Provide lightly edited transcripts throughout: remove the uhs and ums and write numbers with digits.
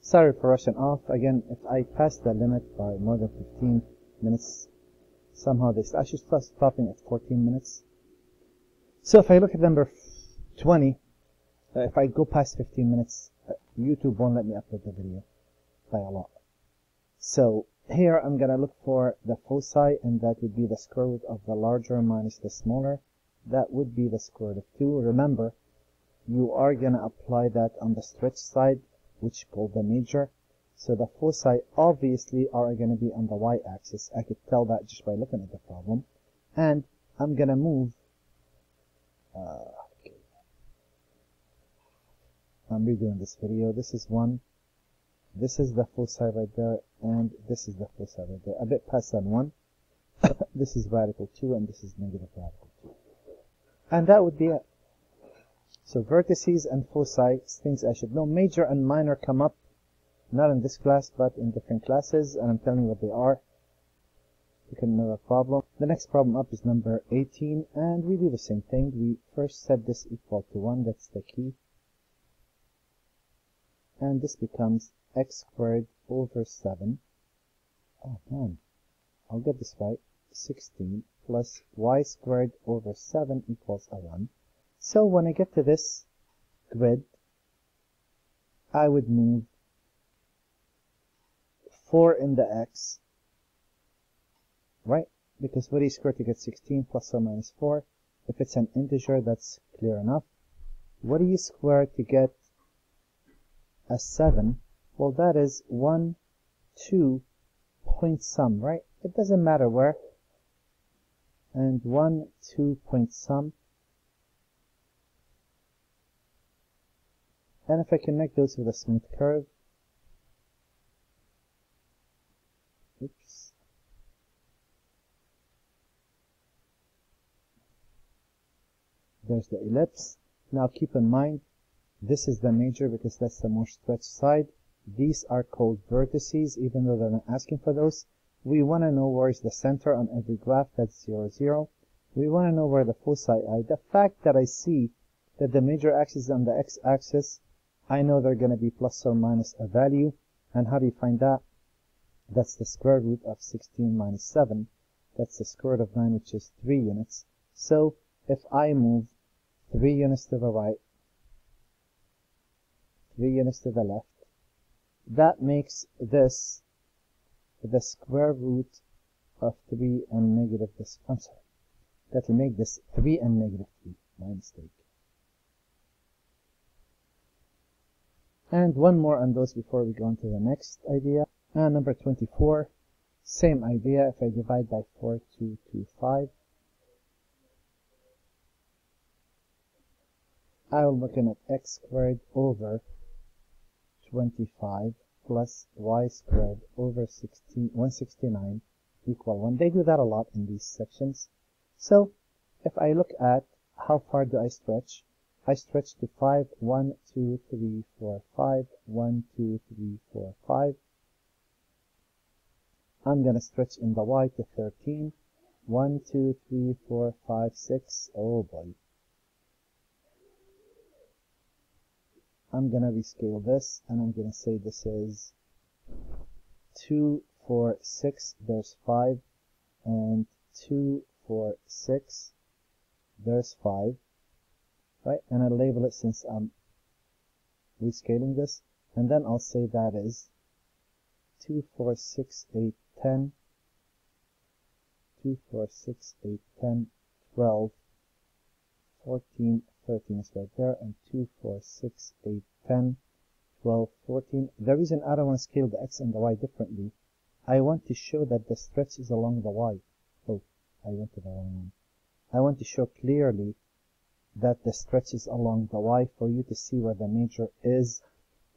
Sorry for rushing off. Again, if I pass the limit by more than 15 minutes, somehow this, I should start stopping at 14 minutes. So if I look at number 20, if I go past 15 minutes, YouTube won't let me upload the video by a lot. So here I'm going to look for the foci, and that would be the square root of the larger minus the smaller. That would be the square root of 2. Remember, you are going to apply that on the stretch side, which is called the major. So the foci obviously are going to be on the y-axis. I could tell that just by looking at the problem. And I'm going to move, I'm redoing this video. This is 1. This is the foci right there, and this is the foci right there. A bit past that 1. This is radical 2, and this is negative radical 2. And that would be it. So vertices and foci, things I should know. Major and minor come up, not in this class, but in different classes, and I'm telling you what they are. You can know the problem. The next problem up is number 18, and we do the same thing. We first set this equal to 1, that's the key. And this becomes x squared over 7. Oh man, I'll get this right. 16 plus y squared over 7 equals a 1. So when I get to this grid, I would move 4 in the x, right? Because what is squared to get 16 plus or minus 4? If it's an integer, that's clear enough. What do you square to get a 7? Well, that is 1, 2, point sum, right? It doesn't matter where. And 1, 2, point sum. And if I connect those with a smooth curve, oops, there's the ellipse. Now keep in mind, this is the major because that's the more stretched side. These are called vertices, even though they're not asking for those. We want to know where is the center on every graph. That's 0, 0. We want to know where the foci are. The fact that I see that the major axis is on the x-axis, I know they're going to be plus or minus a value. And how do you find that? That's the square root of 16 minus 7. That's the square root of 9, which is 3 units. So if I move 3 units to the right, 3 units to the left, that makes this the square root of 3 and negative this. I'm sorry. That will make this 3 and negative 3. My mistake. And one more on those before we go on to the next idea. And number 24, same idea. If I divide by 4, 2, 2, 5, I'm looking at x squared over 25 plus y squared over 169 equal 1. They do that a lot in these sections. So if I look at how far do I stretch to 5, 1, 2, 3, 4, 5, 1, 2, 3, 4, 5. I'm going to stretch in the y to 13, 1, 2, 3, 4, 5, 6. Oh boy. I'm going to rescale this, and I'm going to say this is 2, 4, 6, there's 5, and 2, 4, 6, there's 5, right? And I'll label it since I'm rescaling this, and then I'll say that is 2, 4, 6, 8, 10, 2, 4, 6, 8, 10, 12, 14, 13 is right there, and 2, 4, 6, 8, 10, 12, 14. The reason I don't want to scale the x and the y differently, I want to show that the stretch is along the y. Oh, I went to the wrong one. I want to show clearly that the stretch is along the y for you to see where the major is.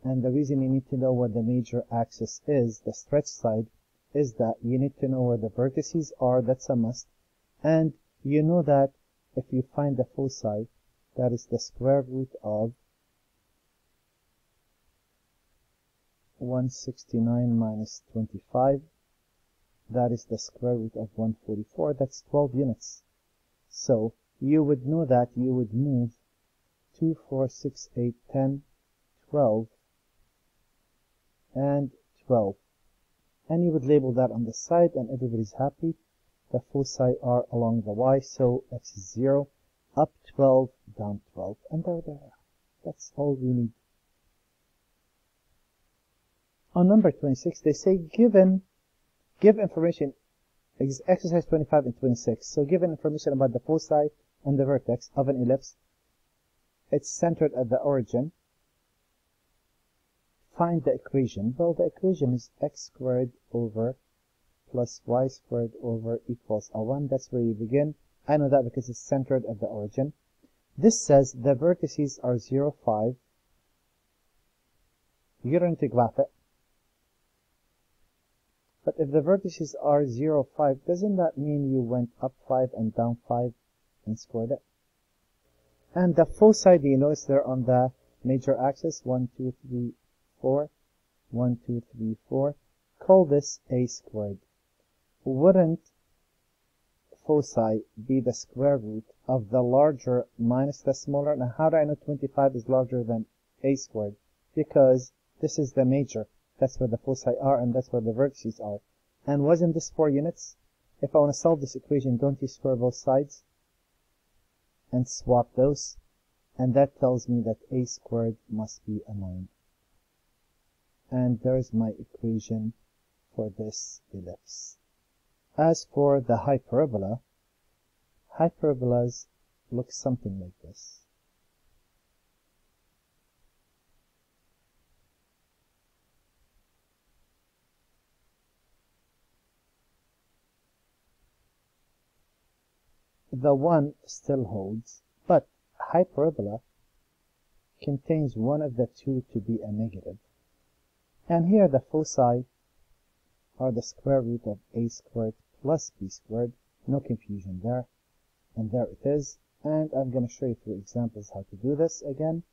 And the reason you need to know where the major axis is, the stretch side, is that you need to know where the vertices are. That's a must. And you know that if you find the foci, that is the square root of 169 minus 25. That is the square root of 144. That's 12 units. So you would know that you would move 2, 4, 6, 8, 10, 12, and 12. And you would label that on the side, and everybody's happy. The foci are along the y, so x is 0, up 12, down 12, and they're there. That's all we need. On number 26, they say give information, exercise 25 and 26. So given information about the foci and the vertex of an ellipse, it's centered at the origin. Find the equation. Well, the equation is x squared over plus y squared over equals a1. That's where you begin. I know that because it's centered at the origin. This says the vertices are 0, 5. You're going to graph it. But if the vertices are 0, 5, doesn't that mean you went up 5 and down 5 and squared it? And the foci, do you notice they're on the major axis? 1, 2, 3, 4. 1, 2, 3, 4. Call this a squared. Wouldn't foci be the square root of the larger minus the smaller? Now, how do I know 25 is larger than a squared? Because this is the major. That's where the foci are, and that's where the vertices are. And wasn't this 4 units? If I want to solve this equation, don't you square both sides and swap those? And that tells me that a squared must be a 9. And there's my equation for this ellipse. As for the hyperbola, hyperbolas look something like this. The 1 still holds, but hyperbola contains one of the two to be a negative. And here the foci are the square root of a squared plus b squared. No confusion there. And there it is. And I'm going to show you through examples how to do this again.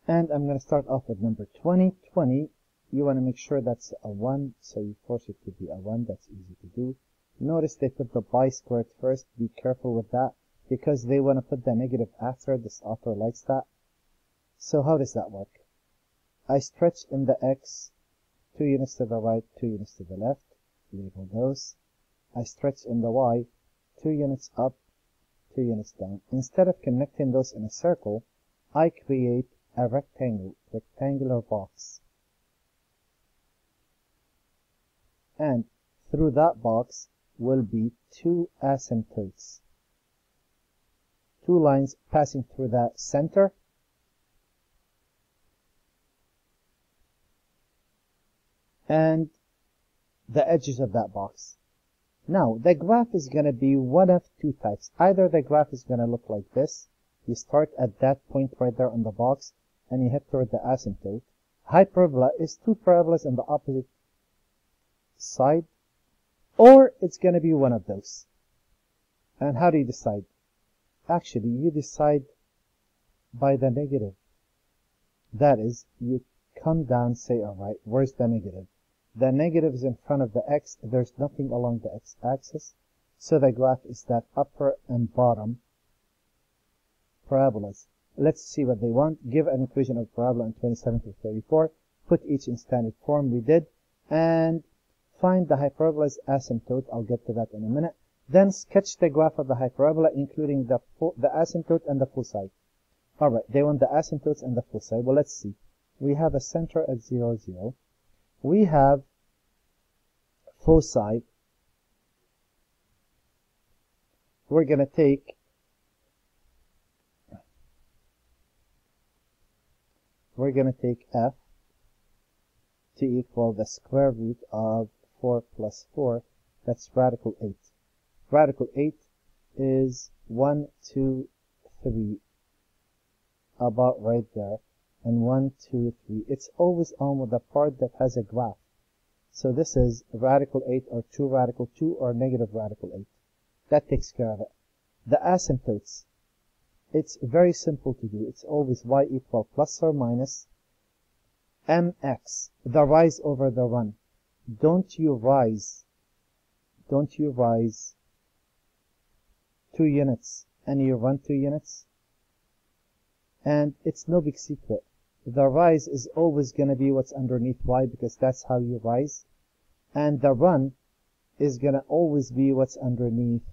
And I'm going to start off with number 20. 20, you want to make sure that's a 1, so you force it to be a 1. That's easy to do. Notice they put the bi squared first. Be careful with that, because they want to put the negative after. This author likes that. So how does that work? I stretch in the x 2 units to the right, 2 units to the left. Label those. I stretch in the y 2 units up, 2 units down. Instead of connecting those in a circle, I create a rectangular box. And through that box will be 2 asymptotes. 2 lines passing through the center. And the edges of that box. Now, the graph is going to be one of 2 types. Either the graph is going to look like this. You start at that point right there on the box, and you head toward the asymptote. Hyperbola is 2 parabolas on the opposite side. Or it's going to be one of those. And how do you decide? Actually, you decide by the negative. That is, you come down, say, alright, where's the negative? The negative is in front of the x. There's nothing along the x-axis. So the graph is that upper and bottom parabolas. Let's see what they want. Give an equation of parabola in 27 to 34. Put each in standard form. We did. And find the hyperbola's asymptote. I'll get to that in a minute. Then sketch the graph of the hyperbola, including the asymptote and the foci. Alright, they want the asymptotes and the foci. Well, let's see. We have a center at 0, 0. We have foci. We're going to take f to equal the square root of 4 plus 4. That's radical 8. Radical 8 is 1, 2, 3, about right there. And 1, 2, 3. It's always on with the part that has a graph. So this is radical 8 or 2 radical 2 or negative radical 8. That takes care of it. The asymptotes. It's very simple to do. It's always y equal plus or minus mx. The rise over the run. Don't you rise 2 units and you run 2 units? And it's no big secret. the rise is always going to be what's underneath y because that's how you rise. And the run is going to always be what's underneath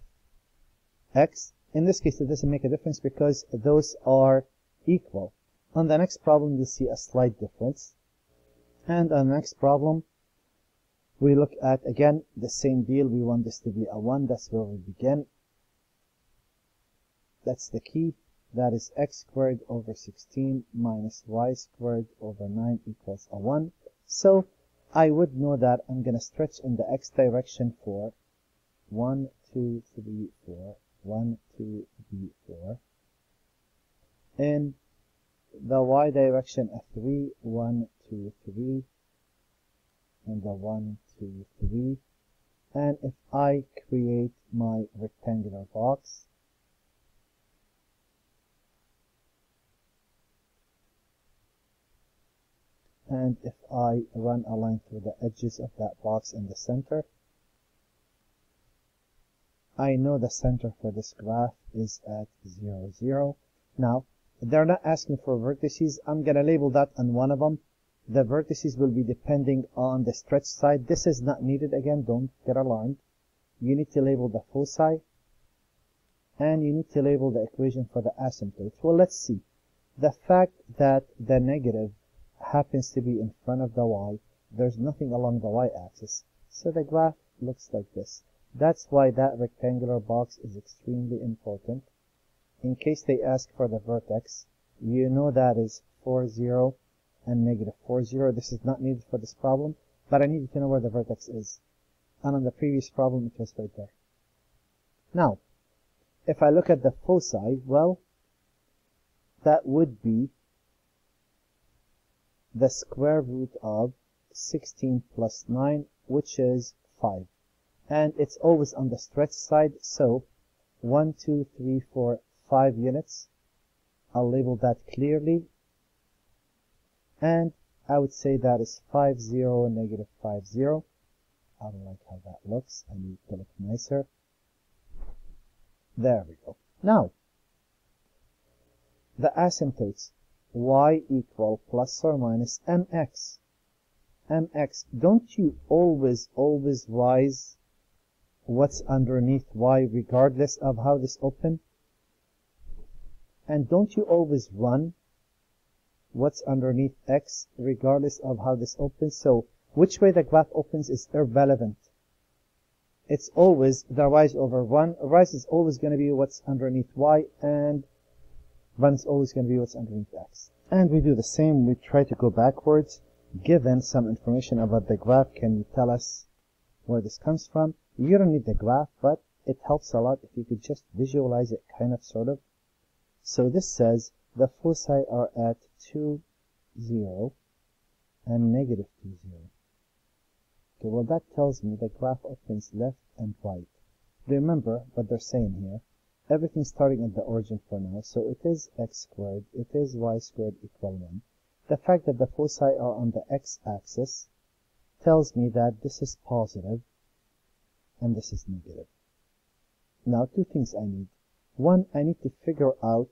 x. In this case, it doesn't make a difference because those are equal. On the next problem, you'll see a slight difference. And on the next problem, we look at, again, the same deal. We want this to be a 1. That's where we begin. That's the key. That is x squared over 16 minus y squared over 9 equals a 1. So I would know that I'm going to stretch in the x direction for 1, 2, 3, 4. 1, 2, 3, 4. In the y direction, a 3, 1, 2, 3. And the 1, 2, 3. And if I create my rectangular box, and if I run a line through the edges of that box in the center, I know the center for this graph is at 0, 0. Now, they're not asking for vertices. I'm going to label that on one of them. The vertices will be depending on the stretch side. This is not needed. Again, don't get alarmed. You need to label the foci, and you need to label the equation for the asymptote. Well, let's see. The fact that the negative happens to be in front of the y, there's nothing along the y-axis. So the graph looks like this. That's why that rectangular box is extremely important. In case they ask for the vertex, you know that is 4, 0 and negative 4, 0. This is not needed for this problem, but I need you to know where the vertex is. And on the previous problem, it was right there. Now, if I look at the foci, well, that would be the square root of 16 plus 9, which is 5. And it's always on the stretch side, so 1, 2, 3, 4, 5 units. I'll label that clearly. And I would say that is 5, 0, negative 5, 0. I don't like how that looks. I need to look nicer. There we go. Now, the asymptotes, y equal plus or minus mx. mx, don't you always rise what's underneath y regardless of how this open? And don't you always run what's underneath x regardless of how this opens? So which way the graph opens is irrelevant. It's always the rise over run. Rise is always going to be what's underneath y, and run is always going to be what's underneath x. And we do the same. We try to go backwards. Given some information about the graph, can you tell us where this comes from? You don't need the graph, but it helps a lot if you could just visualize it kind of, sort of. So this says the foci are at 2, 0 and negative 2, 0. Okay, well that tells me the graph opens left and right. Remember what they're saying here. Everything's starting at the origin for now, so it is x squared, it is y squared equal 1. The fact that the foci are on the x-axis tells me that this is positive and this is negative. Now, two things I need. One, I need to figure out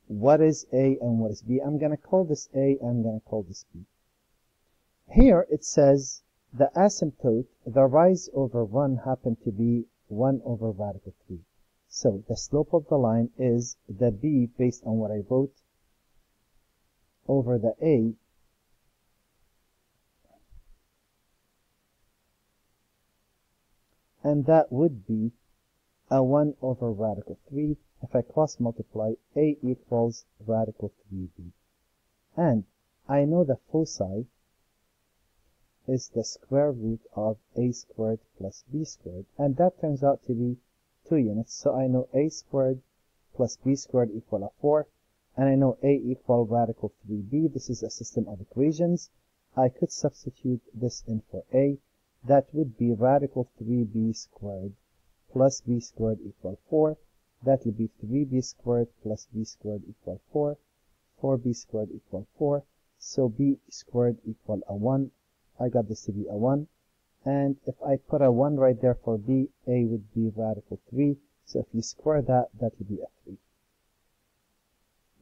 what is A and what is B. I'm going to call this A, I'm going to call this B. Here it says the asymptote, the rise over 1 happened to be 1 over radical 3. So the slope of the line is the B based on what I wrote over the A and that would be a 1 over radical 3. If I cross multiply, A equals radical 3B. And I know the foci is the square root of A squared plus B squared, and that turns out to be 2 units, so I know A squared plus B squared equal a 4, and I know A equal radical 3B. This is a system of equations. I could substitute this in for A. That would be radical 3B squared plus B squared equal 4. That would be 3B squared plus B squared equal 4. 4B squared equal 4. So B squared equal a 1. I got this to be a 1. And if I put a 1 right there for B, A would be radical 3. So if you square that, that would be a 3.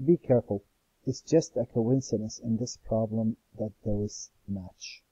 Be careful. It's just a coincidence in this problem that those match.